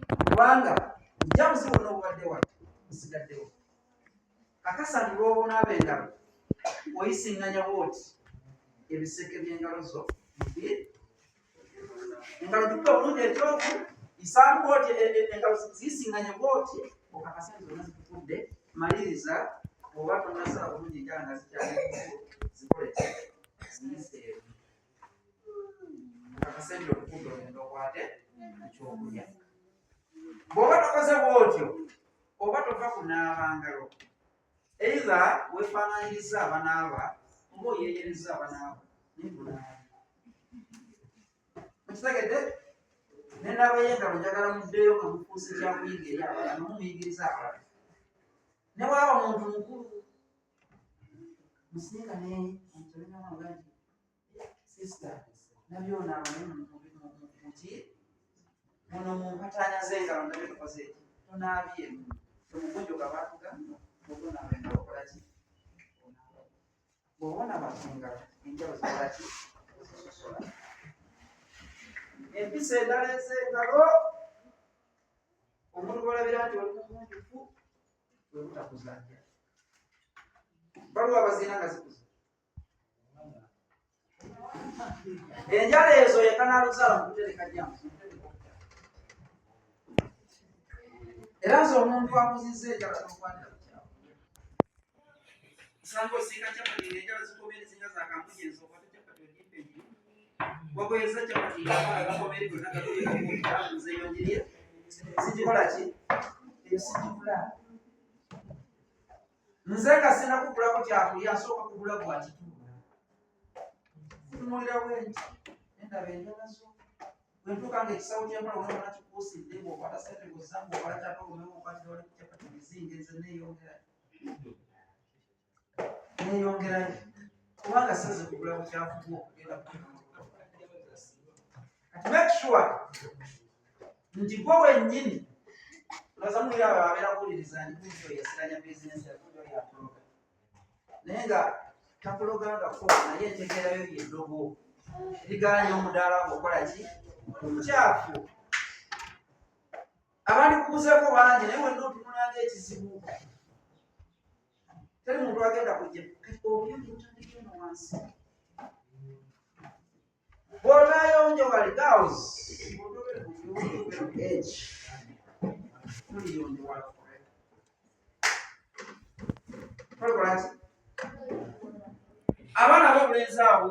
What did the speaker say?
kubanga jamusi wonna obadde wano nsigaddewo kakasa nilwobona ab'engalo oyisiŋŋanya bwoti ebiseke by'engalo zo engalo jukka bulungi ekyovu isaamu bwoti engalo zisiŋŋanye bwoti okakasa zonna zitutudde maliriza oba tonnasala bulungi enjala nga zikyali zikole ziyiseeru akasembyo okukudde ogenda okwate ekyokulya bw'oba tokoze bwotyo oba tova kunaaba ngalo eitha wefaananyiriza abanaaba oba oyeeyereza abanaaba mukitegedde nenaaba y'engalo njagala muddeyo nga mufuuse kyakuyiga eri abalala nomumuyigiriza abalala ne bwaba muntu mukulu musinga nemutolenamanga nti sisita nabyonaaba muki muno mumpataanya z'engalo nabyo tukoze eki tonaabyemu omugunjo gabaatugamba obonaaba engalo okolaki bw'obona basengalo enjalo zikolaki zisosola empisa endala ez'engalo omuntu gwolabira nti oli mugunjufu bwe butakuzanja baluwa bazina nga zikuza enjala ezo yekanaaluzaala mukutereka jamusi era nze omuntu akuzizza enjala n'okwatira kukyawe osanga osiika capati ng'enjala zikomere zinga zakamuji enzookwate capati ogimpeji wakweza capati gakomere gonagazeyongerye zigikola ki eyo sigikula nze nga sinakugulako kyakulya nsooka kugula bwakituula kutunulira bwenti endaba enjala zo bwentuuka nga ekisawo kyempola onabona kikuusidde bw'okwata sente gozambu okola kyapa ogomewo okwatira wali kucapati bizinga enze neeyongerayo kubanga saze kugula bukyafuba okugenda kati make sure nti gwe wennyini olaza mulira abo abeera kuwuliriza nikuyo yasiranya bizinesi yatuloga naye nga takulogangako naye entegeerayo yeddogo eriganya omudaala ngaokola ki omukyafu abandi kubuzeeko bangi naye wenna otunulanga ekizibu teri muntu agenda kujja obuyonjo butandikeno wansi bw'otayonje wali gaus tuliyonje walakolaki abaana b'obulenzi abo